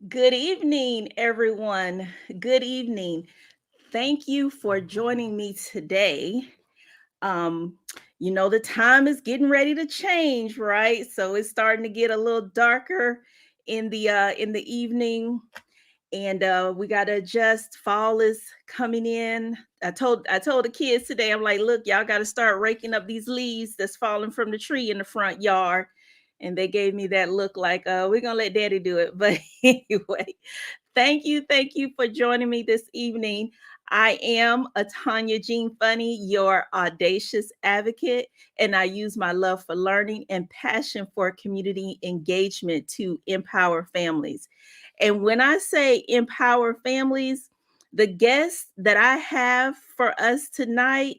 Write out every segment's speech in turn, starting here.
Good evening, everyone. Good evening. Thank you for joining me today. Um, the time is getting ready to change, right? So it's starting to get a little darker in the evening, and we got to adjust. Fall is coming in. I told the kids today, I'm like, look, y'all got to start raking up these leaves that's falling from the tree in the front yard. And they gave me that look like, we're gonna let daddy do it. But anyway, thank you for joining me this evening. I am Atanya Jean Funny, your audacious advocate, and I use my love for learning and passion for community engagement to empower families. And when I say empower families, the guest that I have for us tonight,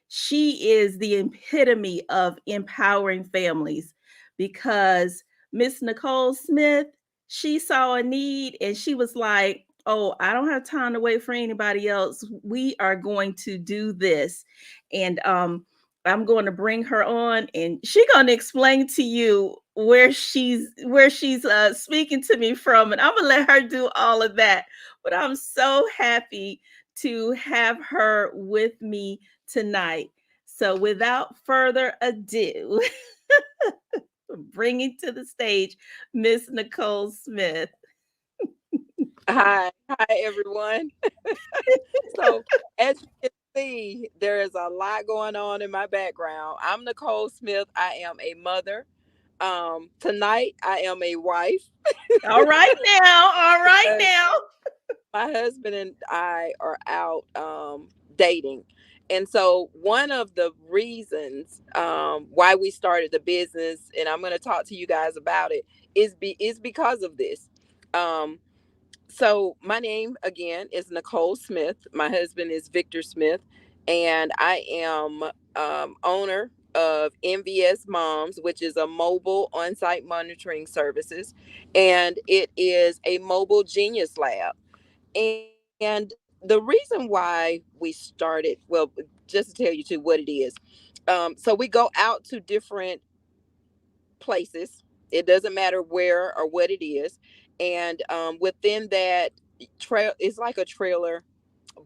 she is the epitome of empowering families because Miss Nicole Smith, she saw a need and she was like, oh, I don't have time to wait for anybody else. We are going to do this. And I'm going to bring her on and she's going to explain to you where she's speaking to me from, and I'm going to let her do all of that. But I'm so happy to have her with me tonight. So without further ado, bringing to the stage Miss Nicole Smith. Hi, everyone. So, as you can see, there is a lot going on in my background. I'm Nicole Smith. I am a mother. Tonight, I am a wife. All right now, all right Uh, now. my husband and I are out dating. And so, one of the reasons why we started the business, and I'm going to talk to you guys about it, is because of this. Um, So my name again is Nicole Smith. My husband is Victor Smith, and I am owner of NVS MOMS, which is a mobile on-site monitoring services, and it is a mobile genius lab. And the reason why we started, well, just to tell you too what it is. So we go out to different places. It doesn't matter where or what it is. And within that trail, it's like a trailer,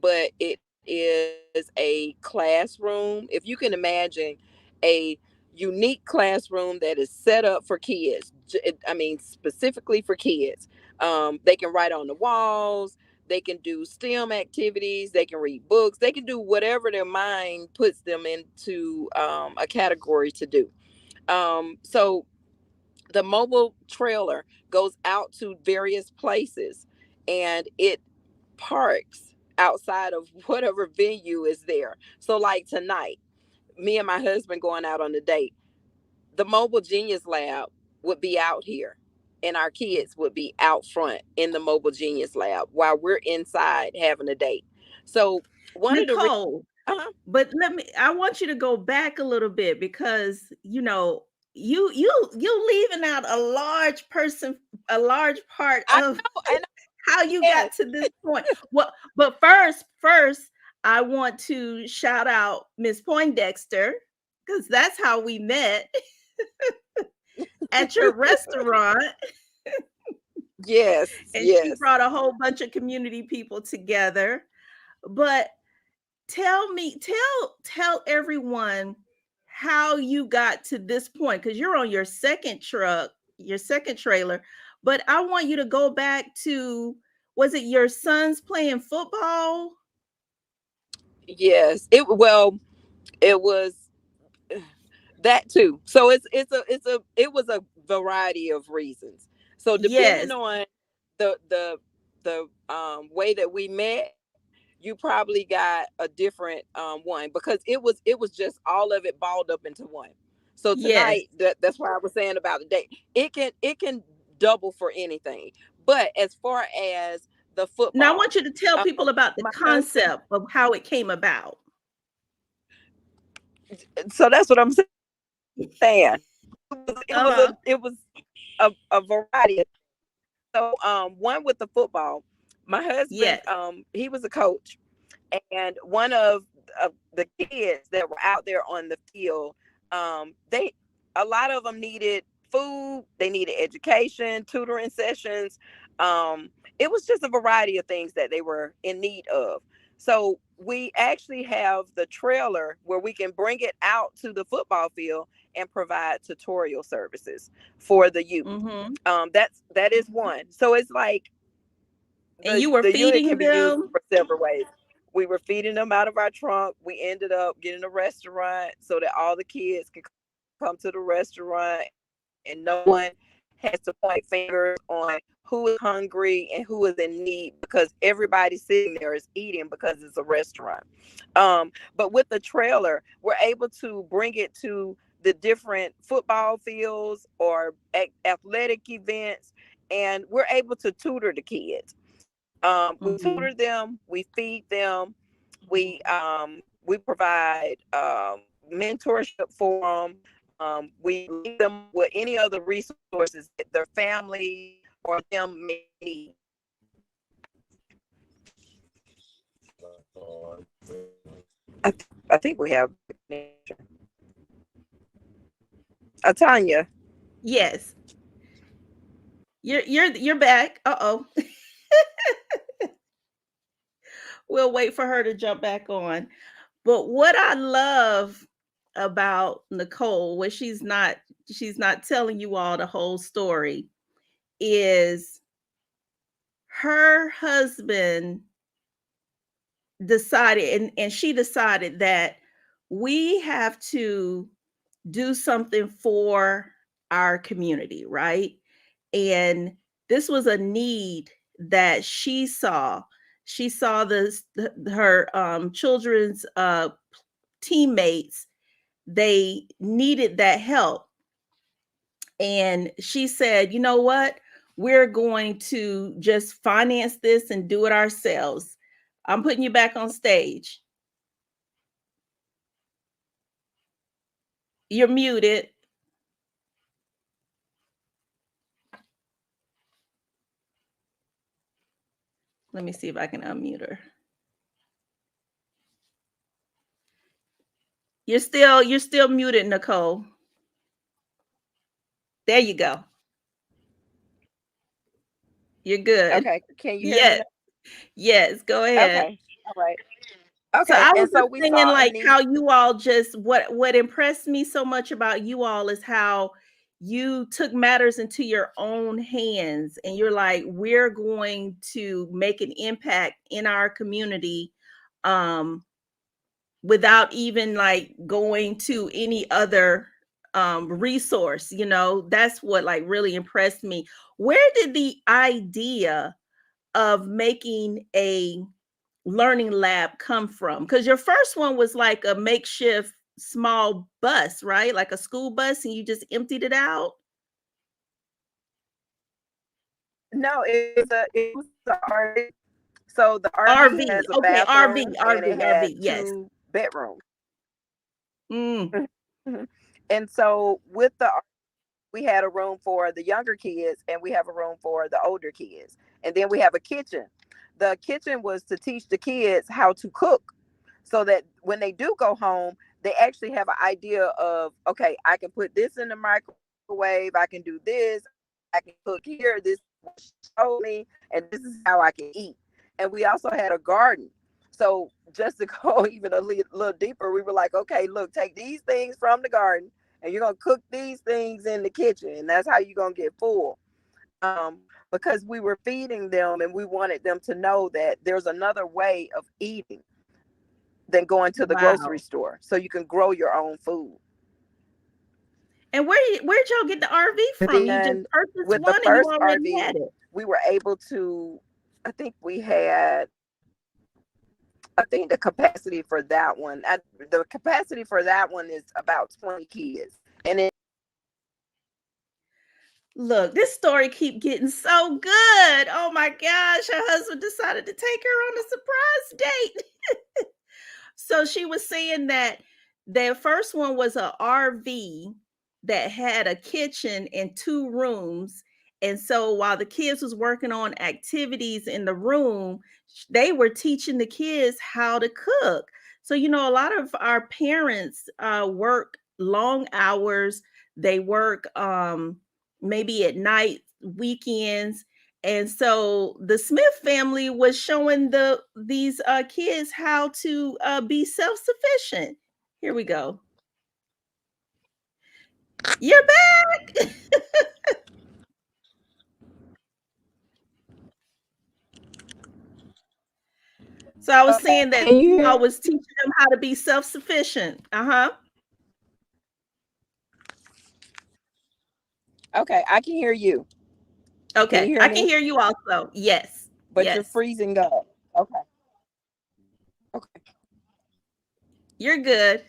but it is a classroom. If you can imagine a unique classroom that is set up for kids, I mean, specifically for kids. They can write on the walls. They can do STEM activities. They can read books. They can do whatever their mind puts them into a category to do. So the mobile trailer goes out to various places and it parks outside of whatever venue is there. So, like tonight, me and my husband going out on a date, the Mobile Genius Lab would be out here, and our kids would be out front in the Mobile Genius Lab while we're inside having a date. So, one of the reasons. Nicole, Uh-huh. but I want you to go back a little bit because you leaving out a large part I of know, and how you yes, got to this point. Well, but first, I want to shout out Miss Poindexter because that's how we met at your restaurant, yes, and she yes. brought a whole bunch of community people together. But tell everyone how you got to this point because you're on your second truck, your second trailer. But I want you to go back to, was it your sons playing football? Yes, it was that too. So it was a variety of reasons. So depending Yes, on the way that we met, you probably got a different one because it was just all of it balled up into one. So yes. tonight, that's why I was saying about the date. It can double for anything. But as far as the Now I football, want you to tell people about the my husband. concept of how it came about. So that's what I'm saying. Uh-huh. It was a variety of. So one with the football, my husband Yes. he was a coach, and one of the kids that were out there on the field, they a lot of them needed food, they needed education, tutoring sessions. It was just a variety of things that they were in need of. So we actually have the trailer where we can bring it out to the football field and provide tutorial services for the youth. Mm-hmm. That is one. So it's like And you were the unit feeding can be used them? for several ways. We were feeding them out of our trunk. We ended up getting a restaurant so that all the kids can come to the restaurant and no one has to point fingers on who is hungry and who is in need, because everybody sitting there is eating because it's a restaurant. But with the trailer, we're able to bring it to the different football fields or athletic events, and we're able to tutor the kids. We Mm-hmm. tutor them, we feed them, we provide mentorship for them. We link them up with any other resources that their family or them may need. I think we have Tanya. Yes. You're back. Uh-oh. We'll wait for her to jump back on. But what I love about Nicole, what she's not telling you all the whole story, is her husband decided, and she decided that we have to do something for our community, right? And this was a need that she saw. She saw her children's teammates, they needed that help. And she said, you know what? We're going to just finance this and do it ourselves. I'm putting you back on stage. You're muted. Let me see if I can unmute her. You're still muted, Nicole. There you go. You're good. Okay, can you hear me Yes, now? yes, go ahead. Okay, all right. So Okay, I was and so just we saying, saw a like, need. how you all just what impressed me so much about you all is how you took matters into your own hands, and you're like, we're going to make an impact in our community, um without even like going to any other resource. That's what like really impressed me. Where did the idea of making a learning lab come from? Because your first one was like a makeshift small bus, right? Like a school bus, and you just emptied it out. No, it was a RV. So the RV RV. has a Okay, RV, bathroom and RV, it had RV. Yes. 2 bedrooms. Mm, Mhm. And so with the we had a room for the younger kids and we have a room for the older kids. And then we have a kitchen. The kitchen was to teach the kids how to cook so that when they do go home, they actually have an idea of, okay, I can put this in the microwave, I can do this, I can cook here, this is what she showed me, and this is how I can eat. And we also had a garden. So just to go even a little deeper, we were like, okay, look, take these things from the garden and you're gonna cook these things in the kitchen, and that's how you're gonna get full. Because we were feeding them, and we wanted them to know that there's another way of eating than going to the grocery wow. store, so you can grow your own food. And where'd y'all get the RV And from? You just then purchased with the one and you first already RV, had it. we were able to. I think the capacity for that one. The capacity for that one is about 20 kids, and it Look, this story keep getting so good. Oh my gosh, her husband decided to take her on a surprise date. So she was saying that their first one was a RV that had a kitchen and 2 rooms. And so while the kids was working on activities in the room, they were teaching the kids how to cook. So a lot of our parents work long hours. They work maybe at night, weekends. And so the Smith family was showing these kids how to be self-sufficient. Here we go. You're back. So I was Okay, saying that can you you hear all me? was teaching them how to be self-sufficient. Uh-huh. Okay, I can hear you. Can Okay. you hear I can me? hear you also. Yes. But you're Yes. freezing up. Okay. Okay. You're good.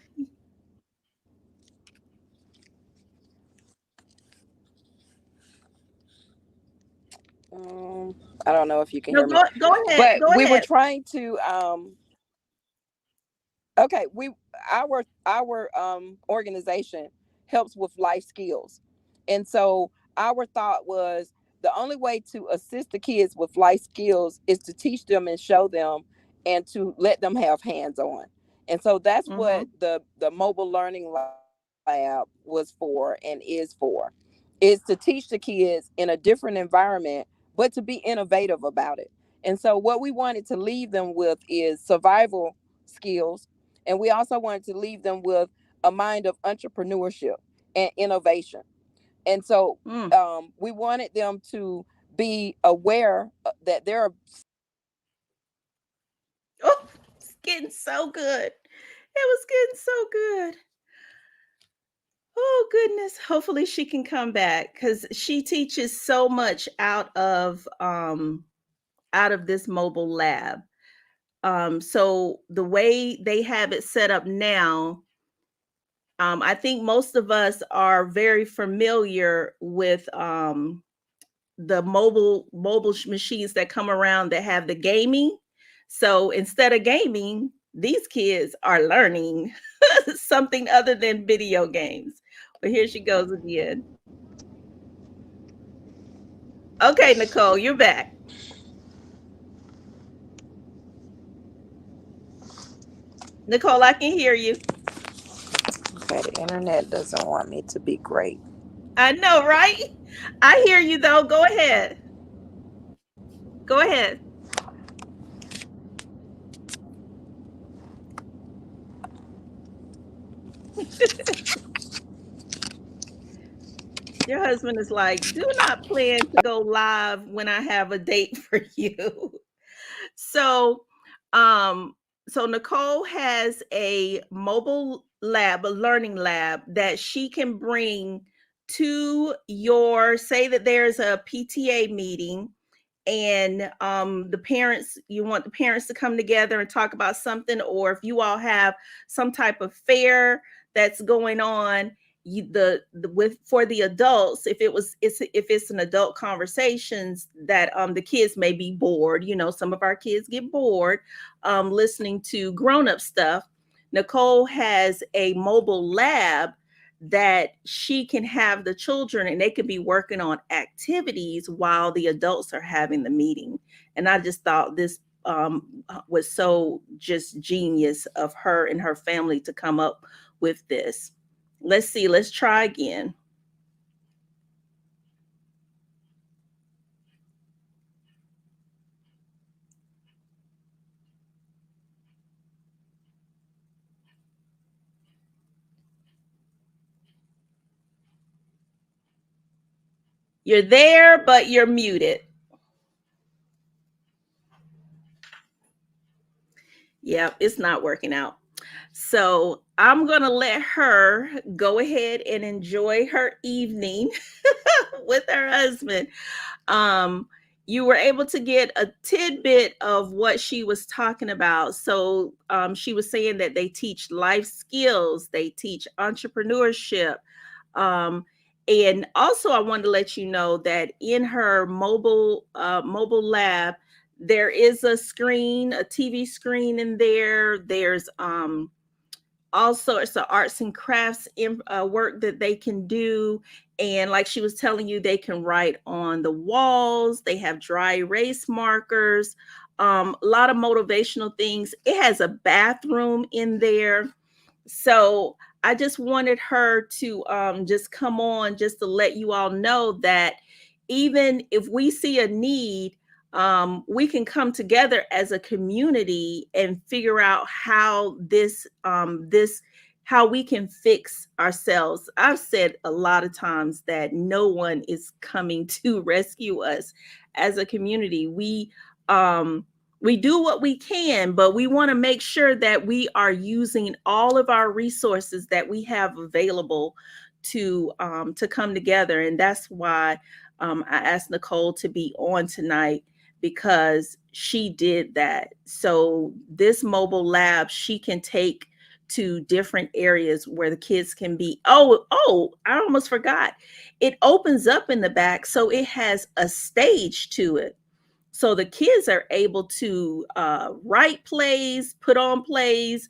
Um, I don't know if you can No, hear me, go ahead. but Go we were ahead. trying to okay, we our organization helps with life skills. And so our thought was the only way to assist the kids with life skills is to teach them and show them and to let them have hands on. And so that's what Mm-hmm. the mobile learning lab was for and is for, is to teach the kids in a different environment, but to be innovative about it. And so what we wanted to leave them with is survival skills, and we also wanted to leave them with a mind of entrepreneurship and innovation. And so Mm. we wanted them to be aware that there are. Oh, it's getting so good. It was getting so good. Oh goodness. Hopefully she can come back because she teaches so much out of this mobile lab. So the way they have it set up now, I think most of us are very familiar with the machines that come around that have the gaming. So instead of gaming, these kids are learning something other than video games. But here she goes again. Okay, Nicole, you're back. Nicole, I can hear you. Okay, the internet doesn't want me to be great. I know, right? I hear you though. Go ahead. Go ahead. Your husband is like, do not plan to go live when I have a date for you. So, um, so Nicole has a mobile lab, a learning lab that she can bring to your, say that there's a PTA meeting and the parents, you want the parents to come together and talk about something, or if you all have some type of fair that's going on, the with for the adults, if it's an adult conversations that the kids may be bored, some of our kids get bored listening to grown-up stuff. Nicole has a mobile lab that she can have the children and they could be working on activities while the adults are having the meeting. And I just thought this was so just genius of her and her family to come up with this. Let's see, let's try again. You're there, but you're muted. Yep, it's not working out. So I'm going to let her go ahead and enjoy her evening with her husband. um, you were able to get a tidbit of what she was talking about. So she was saying that they teach life skills, they teach entrepreneurship. Um, and also, I wanted to let you know that in her mobile lab, there is a screen, a TV screen in there. There's all sorts of arts and crafts work that they can do. And like she was telling you, they can write on the walls, they have dry erase markers, a lot of motivational things. It has a bathroom in there. So I just wanted her to just come on just to let you all know that even if we see a need, we can come together as a community and figure out how this how we can fix ourselves. I've said a lot of times that no one is coming to rescue us as a community. Um, we do what we can, but we want to make sure that we are using all of our resources that we have available to come together. And that's why I asked Nicole to be on tonight, because she did that. So this mobile lab she can take to different areas where the kids can be. Oh, I almost forgot. It opens up in the back, so it has a stage to it, so the kids are able to write plays, put on plays,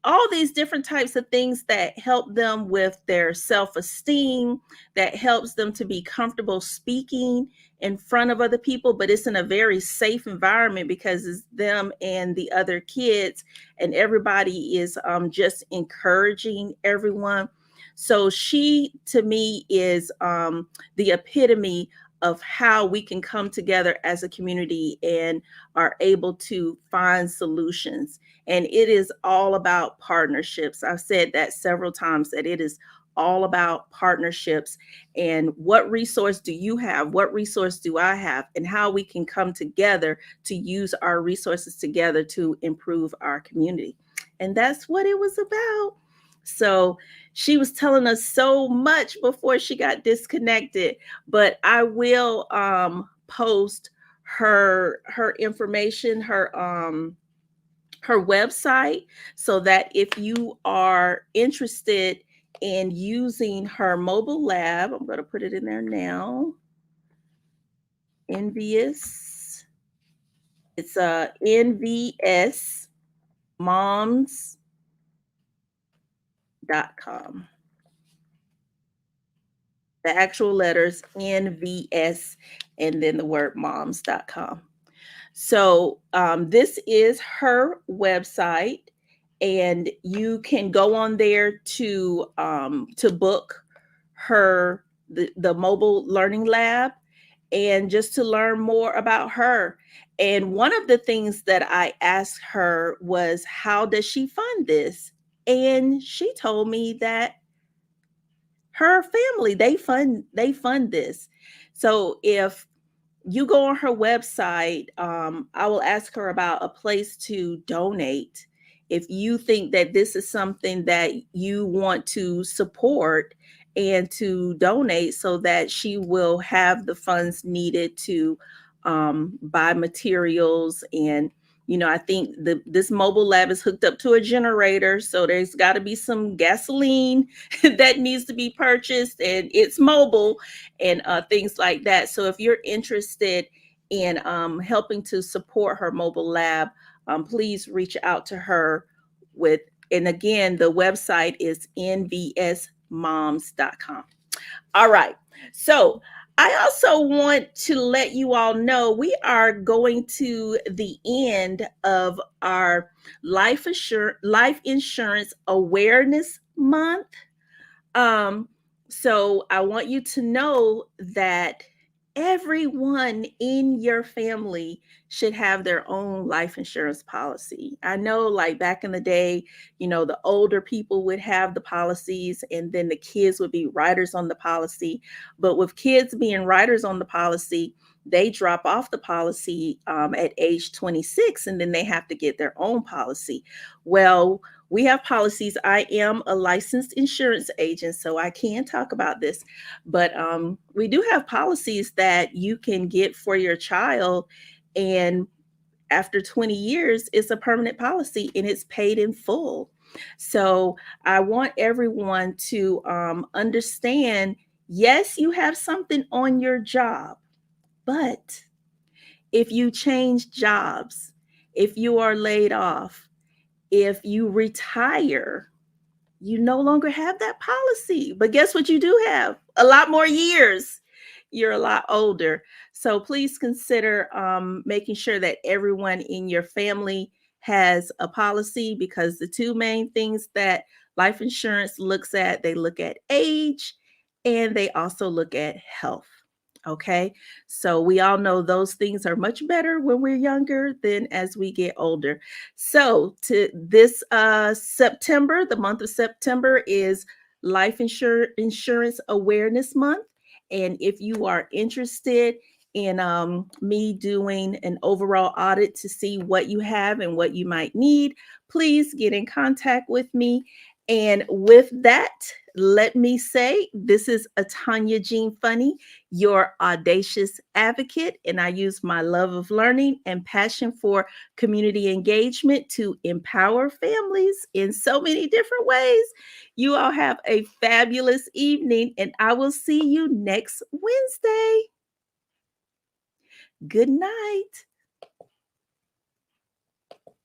all these different types of things that help them with their self-esteem, that helps them to be comfortable speaking in front of other people, but it's in a very safe environment because it's them and the other kids, and everybody is just encouraging everyone. So she, to me, is the epitome of how we can come together as a community and are able to find solutions. And it is all about partnerships. I've said that several times, that it is all about partnerships, and what resource do you have, what resource do I have, and how we can come together to use our resources together to improve our community. And that's what it was about. So she was telling us so much before she got disconnected, but I will post her information, her website, so that if you are interested in using her mobile lab, I'm going to put it in there now. NVS. It's nvsmoms.com. The actual letters NVS and then the word moms.com. So this is her website, and you can go on there to book her the mobile learning lab, and just to learn more about her. And one of the things that I asked her was, how does she fund this? And she told me that her family, they fund this. So if you go on her website, I will ask her about a place to donate. If you think that this is something that you want to support and to donate, so that she will have the funds needed to buy materials. And I think this mobile lab is hooked up to a generator, so there's got to be some gasoline that needs to be purchased, and it's mobile, and things like that. So if you're interested in helping to support her mobile lab, please reach out to her with, and again, the website is nvsmoms.com. All right. So I also want to let you all know we are going to the end of our life insurance awareness month. Um, so I want you to know that everyone in your family should have their own life insurance policy. I know, like back in the day, the older people would have the policies, and then the kids would be riders on the policy. But with kids being riders on the policy, they drop off the policy at age 26, and then they have to get their own policy. Well, we have policies. I am a licensed insurance agent, so I can talk about this. But we do have policies that you can get for your child, and after 20 years, it's a permanent policy and it's paid in full. So I want everyone to understand, yes, you have something on your job, but if you change jobs, if you are laid off, if you retire, you no longer have that policy. But guess what you do have? A lot more years. You're a lot older. So please consider making sure that everyone in your family has a policy, because the two main things that life insurance looks at, they look at age and they also look at health. Okay. So we all know those things are much better when we're younger than as we get older. So to this September, the month of September is insurance awareness month. And if you are interested in me doing an overall audit to see what you have and what you might need, please get in contact with me. And with that, let me say this is Atanya Jean Funny, your audacious advocate, and I use my love of learning and passion for community engagement to empower families in so many different ways. You all have a fabulous evening, and I will see you next Wednesday. Good night.